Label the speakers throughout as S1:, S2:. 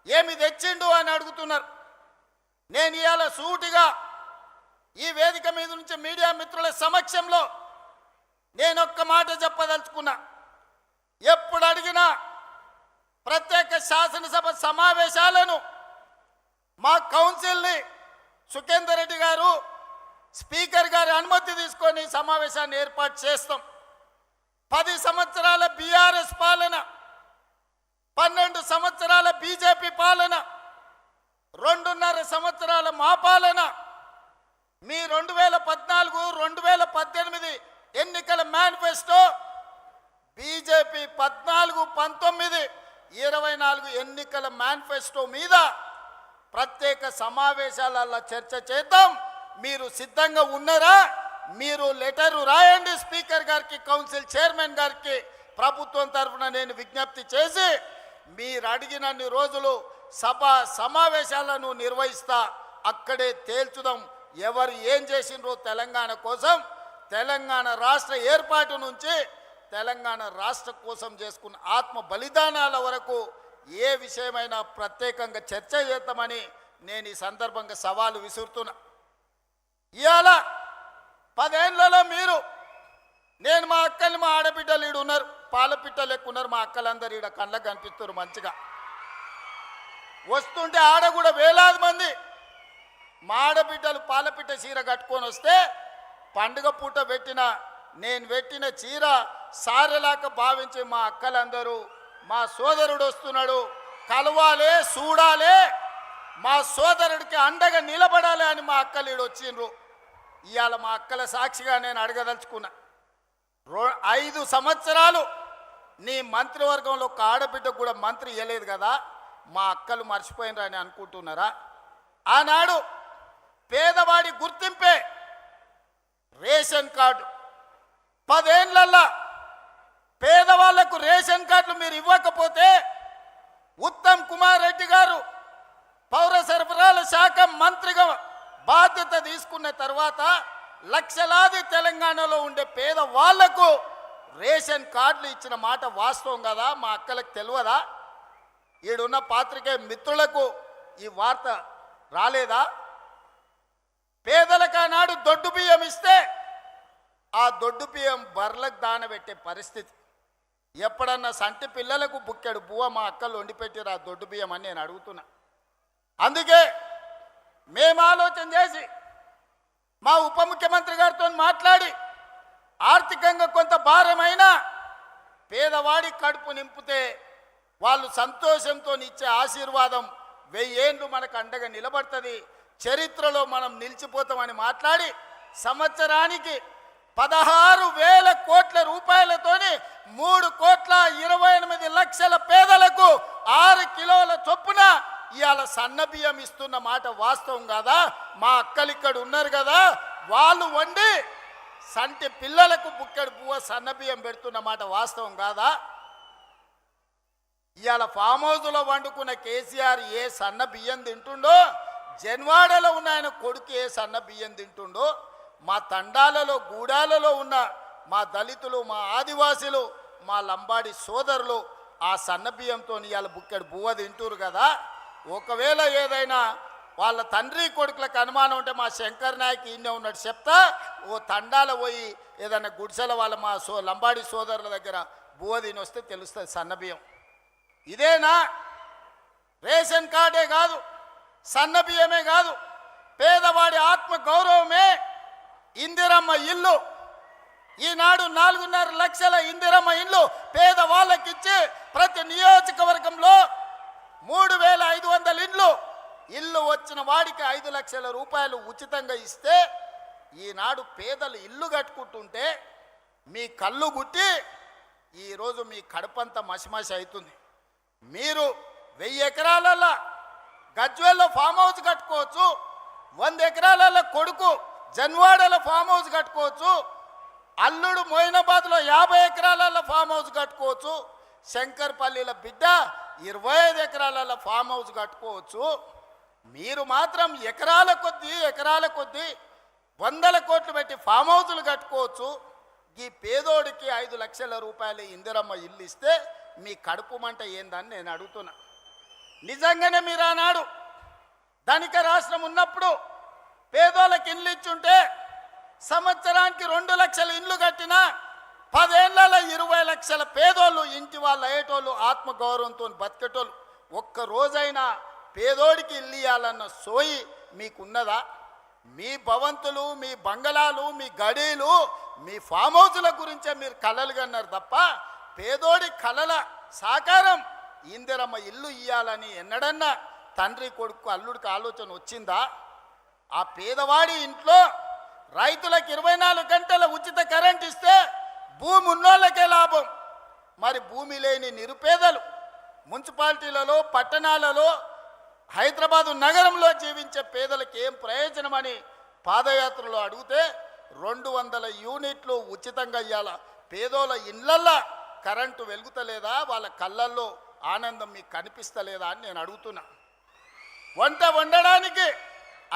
S1: ఏమి తెచ్చిండు అని అడుగుతున్నారు. నేను ఇవాళ సూటిగా ఈ వేదిక మీద నుంచి మీడియా మిత్రుల సమక్షంలో నేను ఒక్క మాట చెప్పదలుచుకున్నా. ఎప్పుడు అడిగినా ప్రత్యేక శాసనసభ సమావేశాలను మా కౌన్సిల్ని సుఖేందర్ రెడ్డి గారు స్పీకర్ గారి అనుమతి తీసుకొని సమావేశాన్ని ఏర్పాటు చేస్తాం. 10 సంవత్సరాల బీఆర్ఎస్ పాలన, 12 సంవత్సరాల బీజేపీ పాలన, 2.5 సంవత్సరాల మా పాలన, మీ 2014-2018 ఎన్నికల మేనిఫెస్టో, బీజేపీ 14-19-24 ఎన్నికల మేనిఫెస్టో మీద ప్రత్యేక సమావేశాలలో చర్చ చేద్దాం. మీరు సిద్ధంగా ఉన్నారా? మీరు లెటరు రాయండి స్పీకర్ గారికి, కౌన్సిల్ చైర్మన్ గారికి. ప్రభుత్వం తరఫున నేను విజ్ఞప్తి చేసి మీరు అడిగినన్ని రోజులు సభ సమావేశాలను నిర్వహిస్తా. అక్కడే తేల్చుదాం ఎవరు ఏం చేసిండ్రో తెలంగాణ కోసం. తెలంగాణ రాష్ట్ర ఏర్పాటు నుంచి తెలంగాణ రాష్ట్ర కోసం చేసుకున్న ఆత్మ బలిదానాల వరకు ఏ విషయమైనా ప్రత్యేకంగా చర్చ చేద్దామని నేను ఈ సందర్భంగా సవాలు విసురుతున్నా. ఇవాళ 10 ఏళ్లలో మీరు, నేను మా అక్కలు, మా ఆడబిడ్డలు ఈడు ఉన్నారు, పాలపిట్టలు ఎక్కువ ఉన్నారు. మా అక్కలందరూ ఈడ కళ్ళకు కనిపిస్తారు మంచిగా. వస్తుంటే ఆడ కూడా వేలాది మంది మా ఆడబిడ్డలు పాలపిట్ట చీర కట్టుకొని వస్తే పండుగ పూట నేను పెట్టిన చీర సారెలాక భావించి మా అక్కలందరూ మా సోదరుడు వస్తున్నాడు, కలవాలే, చూడాలే, మా సోదరుడికి అండగా నిలబడాలి అని మా అక్కలు ఈడు వచ్చిండ్రు. ఇవాళ మా అక్కల సాక్షిగా నేను అడగదలుచుకున్నా. 5 సంవత్సరాలు నీ మంత్రివర్గంలో ఒక ఆడబిడ్డకు కూడా మంత్రి ఇవ్వలేదు కదా, మా అక్కలు మర్చిపోయినరా అని అనుకుంటున్నారా? ఆనాడు పేదవాడి గుర్తింపే రేషన్ కార్డు. 10 ఏళ్లల్లా పేదవాళ్లకు రేషన్ కార్డులు మీరు ఇవ్వకపోతే ఉత్తమ్ కుమార్ రెడ్డి గారు పౌర సరఫరాల శాఖ మంత్రిగా బాధ్యత తీసుకున్న తర్వాత లక్షలాది తెలంగాణలో ఉండే పేదవాళ్లకు రేషన్ కార్డులు ఇచ్చిన మాట వాస్తవం కదా? మా అక్కలకు తెలియదా? ఈడున్న పాత్రికేయ మిత్రులకు ఈ వార్త రాలేదా? పేదలకు ఆనాడు దొడ్డు బియ్యం ఇస్తే ఆ దొడ్డు బియ్యం బర్లకు దానబెట్టే పరిస్థితి. ఎప్పుడన్నా సంటి పిల్లలకు బుక్కెడు బువ్వ మా అక్కలు వండిపెట్టిరు ఆ దొడ్డు బియ్యం అని నేను అడుగుతున్నా. అందుకే మేము ఆలోచన చేసి మా ఉప ముఖ్యమంత్రి గారితో మాట్లాడి ఆర్థికంగా కొంత భారమైనా పేదవాడి కడుపు నింపితే వాళ్ళు సంతోషంతో ఇచ్చే ఆశీర్వాదం 1000 ఏళ్ళు మనకు అండగా నిలబడుతుంది, చరిత్రలో మనం నిలిచిపోతామని మాట్లాడి సంవత్సరానికి 16,000 కోట్ల రూపాయలతోని 3,28,00,000 పేదలకు 6 కిలోల చొప్పున ఇవాళ సన్న బియ్యం ఇస్తున్న మాట వాస్తవం కాదా? మా అక్కలు ఇక్కడ ఉన్నారు కదా, వాళ్ళు వండి సంటి పిల్లలకు బుక్కెడు పువ్వ సన్న బియ్యం పెడుతున్న మాట వాస్తవం కాదా? ఇవాళ ఫామ్ హౌస్లో వండుకున్న కేసీఆర్ ఏ సన్న బియ్యం తింటుండో, జన్వాడలో ఉన్న ఆయన కొడుకు ఏ సన్న బియ్యం తింటుండో, మా తండాలలో గూడాలలో ఉన్న మా దళితులు, మా ఆదివాసీలు, మా లంబాడి సోదరులు ఆ సన్న బియ్యంతో ఇవాళ బుక్కెడు బువ్వ తింటురు కదా. ఒకవేళ ఏదైనా వాళ్ళ తండ్రి కొడుకులకు అనుమానం ఉంటే మా శంకర్ నాయక్ ఈయనే ఉన్నాడు చెప్తా, ఓ తండాల పోయి ఏదైనా గుడిసెల వాళ్ళ మా లంబాడి సోదరుల దగ్గర బువ్వ తిని వస్తే తెలుస్తుంది సన్న బియ్యం. ఇదేనా? రేషన్ కార్డే కాదు, సన్న బియ్యమే కాదు, పేదవాడి ఆత్మ గౌరవమే ఇందిరమ్మ ఇల్లు. ఈనాడు 4.5 లక్షల ఇందిరమ్మ ఇల్లు పేదవాళ్ళకిచ్చి ప్రతి నియోజకవర్గంలో 3,500 ఇల్లు వచ్చిన వాడికి 5 లక్షల రూపాయలు ఉచితంగా ఇస్తే ఈనాడు పేదలు ఇల్లు కట్టుకుంటుంటే మీ కళ్ళు గుట్టి ఈరోజు మీ కడుపంతా మసిమసి అవుతుంది. మీరు 1000 ఎకరాలలో గజ్వేల్లో ఫామ్ హౌస్ కట్టుకోవచ్చు, 100 ఎకరాలలో కొడుకు జన్వాడలో ఫామ్ హౌస్ కట్టుకోవచ్చు, అల్లుడు మొయినాబాద్లో 50 ఎకరాలలో ఫామ్ హౌస్ కట్టుకోవచ్చు, శంకర్పల్లిలో బిడ్డ 25 ఎకరాలలో ఫామ్ హౌస్ కట్టుకోవచ్చు. మీరు మాత్రం ఎకరాల కొద్దీ 100 కోట్లు పెట్టి ఫామ్ హౌస్లు కట్టుకోవచ్చు. ఈ పేదోడికి 5 లక్షల రూపాయలు ఇందిరమ్మ ఇల్లు ఇస్తే మీ కడుపు మంట ఏందని నేను అడుగుతున్నా. నిజంగానే మీరు ఆనాడు ధనిక రాష్ట్రం ఉన్నప్పుడు పేదోళ్ళకి ఇండ్లు ఇచ్చుంటే సంవత్సరానికి 2 లక్షల ఇండ్లు కట్టినా 10 ఏళ్లలో 20 లక్షల పేదోళ్ళు ఇంటి వాళ్ళు అయ్యేటోళ్ళు, ఆత్మగౌరవంతో బతికేటోళ్ళు. ఒక్క రోజైనా పేదోడికి ఇల్లు ఇవ్వాలన్న సోయి మీకున్నదా? మీ భవంతులు, మీ బంగళాలు, మీ గడీలు, మీ ఫామ్ హౌస్ల గురించే మీరు కలలు కన్నారు తప్ప పేదోడి కలల సాకారం ఇందిరమ్మ ఇల్లు ఇయ్యాలని ఎన్నడన్నా తండ్రి కొడుకు అల్లుడికి ఆలోచన వచ్చిందా? ఆ పేదవాడి ఇంట్లో రైతులకు 24 గంటల ఉచిత కరెంట్ ఇస్తే భూమి ఉన్నోళ్ళకే లాభం. మరి భూమి లేని నిరుపేదలు మున్సిపాలిటీలలో, పట్టణాలలో, హైదరాబాదు నగరంలో జీవించే పేదలకు ఏం ప్రయోజనమని పాదయాత్రలో అడిగితే 200 యూనిట్లు ఉచితంగా ఇవ్వాల. పేదోళ్ళ ఇళ్ళల్లో కరెంటు వెలుగుతలేదా? వాళ్ళ కళ్ళల్లో ఆనందం మీకు కనిపిస్తలేదా అని నేను అడుగుతున్నా. వంట వండడానికి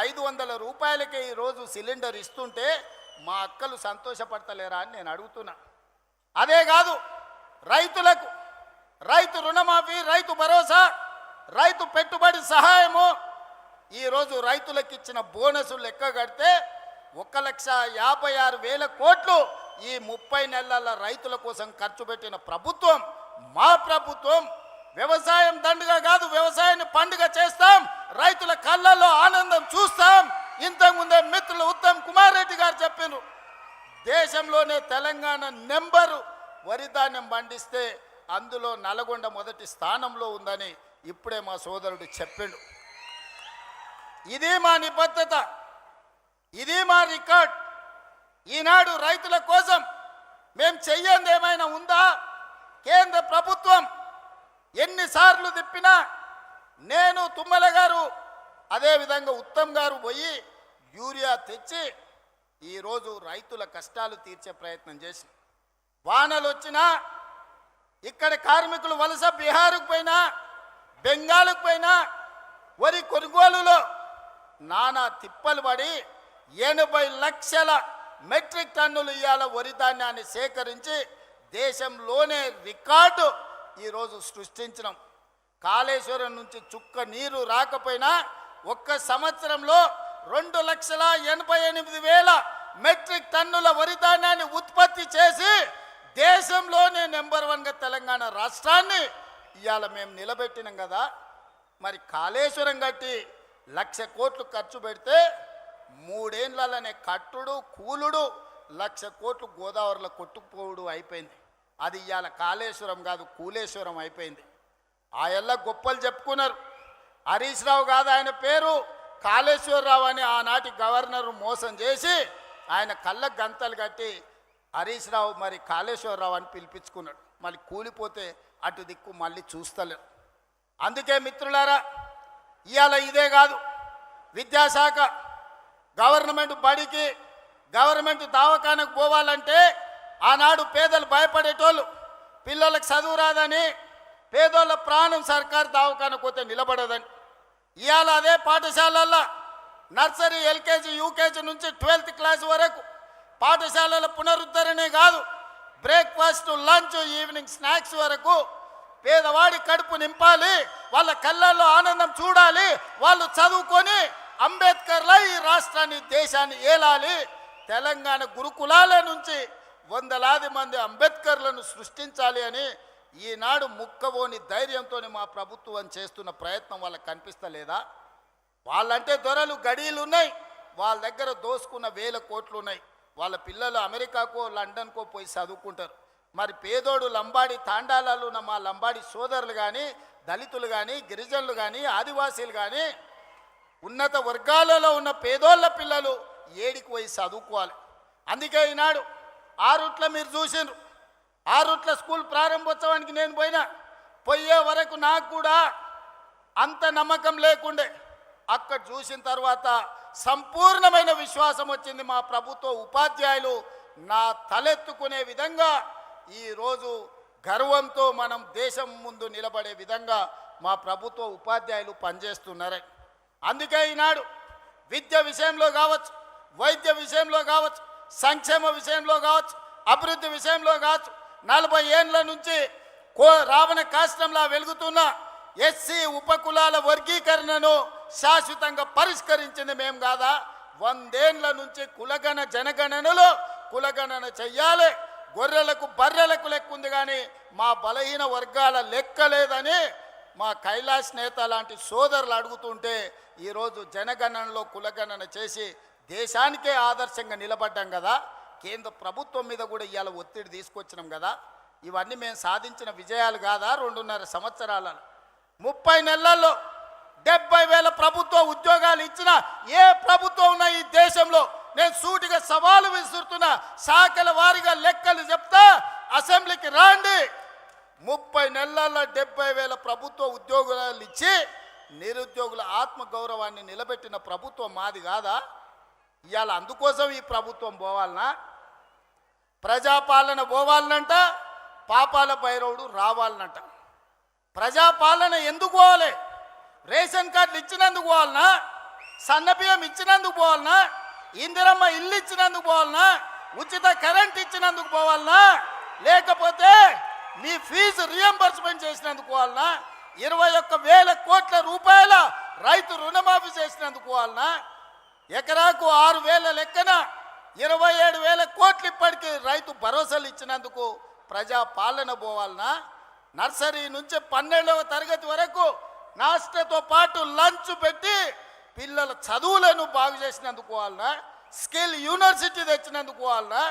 S1: 500 రూపాయలకే ఈరోజు సిలిండర్ ఇస్తుంటే మా అక్కలు సంతోషపడతలేరా అని నేను అడుగుతున్నా. అదే కాదు, రైతులకు రైతు రుణమాఫీ, రైతు భరోసా, రైతు పెట్టుబడి సహాయము, ఈరోజు రైతులకు ఇచ్చిన బోనసులు లెక్క కడితే 1,56,000 కోట్లు ఈ 30 నెలల రైతుల కోసం ఖర్చు పెట్టిన ప్రభుత్వం మా ప్రభుత్వం. వ్యవసాయం దండుగా కాదు, వ్యవసాయాన్ని పండుగ చేస్తాం, రైతుల కళ్ళల్లో ఆనందం చూస్తాం. ఇంతకుముందే మిత్రులు ఉత్తమ్ కుమార్ రెడ్డి గారు చెప్పినారు, దేశంలోనే తెలంగాణ నెంబరు వరి ధాన్యం పండిస్తే అందులో నల్గొండ మొదటి స్థానంలో ఉందని ఇప్పుడే మా సోదరుడు చెప్పిండు. ఇది మా నిబద్ధత, ఇది మా రికార్డ్. ఈనాడు రైతుల కోసం మేము చెయ్యంది ఏమైనా ఉందా? కేంద్ర ప్రభుత్వం ఎన్నిసార్లు తిప్పినా నేను, తుమ్మల గారు, అదేవిధంగా ఉత్తమ్ గారు పోయి యూరియా తెచ్చి ఈరోజు రైతుల కష్టాలు తీర్చే ప్రయత్నం చేసి, వానలు వచ్చినా ఇక్కడ కార్మికులు వలస బీహార్కు పోయినా, బెంగాల్కు పోయినా వరి కొనుగోలులో నానా తిప్పలు పడి 80 లక్షల మెట్రిక్ టన్నులు ఇవాళ వరి ధాన్యాన్ని సేకరించి దేశంలోనే రికార్డు ఈరోజు సృష్టించినాం. కాళేశ్వరం నుంచి చుక్క నీరు రాకపోయినా ఒక్క సంవత్సరంలో 2,88,000 మెట్రిక్ టన్నుల వరి ధాన్యాన్ని ఉత్పత్తి చేసి దేశంలోనే నెంబర్ 1గా తెలంగాణ రాష్ట్రాన్ని ఇవాళ మేము నిలబెట్టినాం కదా. మరి కాళేశ్వరం కట్టి 1,00,000 కోట్లు ఖర్చు పెడితే 3 ఏళ్లలోనే కట్టుడు కూలుడు 1,00,000 కోట్లు గోదావరిలో కొట్టుకుపోవుడు అయిపోయింది. అది ఇవాళ కాళేశ్వరం కాదు, కూలేశ్వరం అయిపోయింది. ఆ ఎల్ల గొప్పలు చెప్పుకున్నారు. హరీష్ రావు కాదు ఆయన పేరు, కాళేశ్వరరావు అని ఆనాటి గవర్నర్ మోసం చేసి ఆయన కళ్ళకు గంతలు కట్టి హరీష్ రావు మరి కాళేశ్వరరావు అని పిలిపించుకున్నాడు. మళ్ళీ కూలిపోతే అటు దిక్కు మళ్ళీ చూస్తలేరు. అందుకే మిత్రులారా, ఇవాళ ఇదే కాదు, విద్యాశాఖ గవర్నమెంట్ బడికి, గవర్నమెంట్ దవాఖానకు పోవాలంటే ఆనాడు పేదలు భయపడేటోళ్ళు, పిల్లలకు చదువు రాదని, పేదోళ్ళ ప్రాణం సర్కారు దవాఖానకు పోతే నిలబడదని. ఇవాళ అదే పాఠశాలల్లో నర్సరీ, ఎల్కేజీ, యూకేజీ నుంచి 12th క్లాస్ వరకు పాఠశాలల పునరుద్ధరణే కాదు, బ్రేక్ఫాస్ట్, లంచ్, ఈవినింగ్ స్నాక్స్ వరకు పేదవాడి కడుపు నింపాలి, వాళ్ళ కళ్ళల్లో ఆనందం చూడాలి, వాళ్ళు చదువుకొని అంబేద్కర్లా ఈ రాష్ట్రాన్ని, దేశాన్ని ఏలాలి. తెలంగాణ గురుకులాల నుంచి 100లాది మంది అంబేద్కర్లను సృష్టించాలి అని ఈనాడు ముక్కబోని ధైర్యంతో మా ప్రభుత్వం చేస్తున్న ప్రయత్నం వాళ్ళకి కనిపిస్తలేదా? వాళ్ళంటే దొరలు, గడీలు ఉన్నాయి, వాళ్ళ దగ్గర దోసుకున్న 1000 కోట్లు ఉన్నాయి. వాళ్ళ పిల్లలు అమెరికాకో లండన్కో పోయి చదువుకుంటారు. మరి పేదోడు లంబాడి తాండాలలో ఉన్న మా లంబాడి సోదరులు కానీ, దళితులు కానీ, గిరిజనులు కానీ, ఆదివాసీలు కానీ, ఉన్నత వర్గాలలో ఉన్న పేదోళ్ళ పిల్లలు ఏడికి పోయి చదువుకోవాలి. అందుకే ఈనాడు 6 మీరు చూసిండ్రు, 6 స్కూల్ ప్రారంభోత్సవానికి నేను పోయే వరకు నాకు కూడా అంత నమ్మకం లేకుండే. అక్కడ చూసిన తర్వాత సంపూర్ణమైన విశ్వాసం వచ్చింది. మా ప్రభుత్వ ఉపాధ్యాయులు నా తలెత్తుకునే విధంగా ఈరోజు గర్వంతో మనం దేశం ముందు నిలబడే విధంగా మా ప్రభుత్వ ఉపాధ్యాయులు పనిచేస్తున్నారు. అందుకే ఈనాడు విద్య విషయంలో కావచ్చు, వైద్య విషయంలో కావచ్చు, సంక్షేమ విషయంలో కావచ్చు, అభివృద్ధి విషయంలో కావచ్చు, 40 ఏళ్ళ నుంచి రావణ కాష్టంలా వెలుగుతున్న ఎస్సీ ఉపకులాల వర్గీకరణను శాశ్వతంగా పరిష్కరించింది మేము కాదా? 100 ఏళ్ల నుంచి కులగణ జనగణనలో కులగణన చెయ్యాలి, గొర్రెలకు బర్రెలకు లెక్క ఉంది కానీ మా బలహీన వర్గాల లెక్క లేదని మా కైలాష్ నేత లాంటి సోదరులు అడుగుతుంటే ఈరోజు జనగణనలో కులగణన చేసి దేశానికే ఆదర్శంగా నిలబడ్డాం కదా. కేంద్ర ప్రభుత్వం మీద కూడా ఇవాళ ఒత్తిడి తీసుకొచ్చినాం కదా. ఇవన్నీ మేము సాధించిన విజయాలు కాదా? 2.5 సంవత్సరాలలో 30 నెలల్లో 70,000 ప్రభుత్వ ఉద్యోగాలు ఇచ్చిన ఏ ప్రభుత్వం ఉన్నా ఈ దేశంలో నేను సూటిగా సవాలు విసురుతున్నా. శాఖల వారీగా లెక్కలు చెప్తా, అసెంబ్లీకి రాండి. 30 నెలల్లో 70,000 ప్రభుత్వ ఉద్యోగాలు ఇచ్చి నిరుద్యోగుల ఆత్మగౌరవాన్ని నిలబెట్టిన ప్రభుత్వం మాది కాదా? ఇవాళ అందుకోసం ఈ ప్రభుత్వం పోవాలనా? ప్రజాపాలన పోవాలనంట, పాపాల భైరవుడు రావాలనంట. ప్రజాపాలన ఎందుకు పోవాలి? రేషన్ కార్డులు ఇచ్చినందుకు పోవాలనా? సన్నబియ్యం ఇచ్చినందుకు పోవాలనా? ఇందిరమ్మ ఇల్లు ఇచ్చినందుకు పోవాలనా? ఉచిత కరెంట్ ఇచ్చినందుకు పోవాలనా? లేకపోతే మీ ఫీజు రియంబర్స్మెంట్ చేసినందుకు పోవాలనా? 21,000 కోట్ల రూపాయల రైతు రుణమాఫీ చేసినందుకు పోవాలనా? ఎకరాకు 6,000 లెక్కన 27,000 కోట్లు ఇప్పటికీ రైతు భరోసాలు ఇచ్చినందుకు ప్రజాపాలన పోవాలనా? నర్సరీ నుంచి 12వ తరగతి వరకు నాస్టతో పాటు లంచ్ పెట్టి పిల్లల చదువులను బాగు చేసినందుకు పోవాలనా? స్కిల్ యూనివర్సిటీ తెచ్చినందుకు పోవాలనా?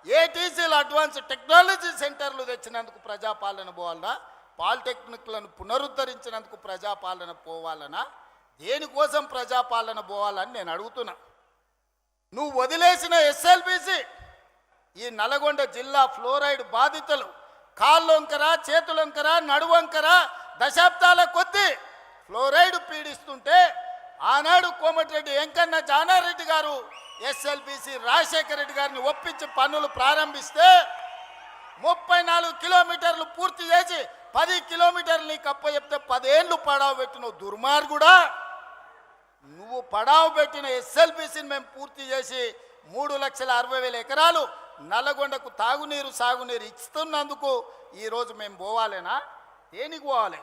S1: ఏటీసీలు అడ్వాన్స్ టెక్నాలజీ సెంటర్లు తెచ్చినందుకు ప్రజాపాలన పోవాలనా? పాలిటెక్నిక్లను పునరుద్ధరించినందుకు ప్రజాపాలన పోవాలనా? దేనికోసం ప్రజాపాలన పోవాలని నేను అడుగుతున్నా. నువ్వు వదిలేసిన ఎస్ఎల్బిసి ఈ నల్గొండ జిల్లా ఫ్లోరైడ్ బాధితులు కాళ్ళొంకర, చేతులొంకర, నడువంకర దశాబ్దాల కొద్దీ ఫ్లోరైడ్ పీడిస్తుంటే ఆనాడు కోమటిరెడ్డి వెంకన్న జానారెడ్డి గారు ఎస్ఎల్బిసి రాజశేఖర రెడ్డి గారిని ఒప్పించి పనులు ప్రారంభిస్తే 34 కిలోమీటర్లు పూర్తి చేసి 10 కిలోమీటర్లు నీకు అప్పచెప్తే 10 ఏళ్ళు పడావు పెట్టిన దుర్మార్గుడా. నువ్వు పడావు పెట్టిన ఎస్ఎల్బిసిని మేము పూర్తి చేసి 3,60,000 ఎకరాలు నల్లగొండకు తాగునీరు సాగునీరు ఇస్తున్నందుకు ఈరోజు మేము పోవాలేనా? దేనికి పోవాలి?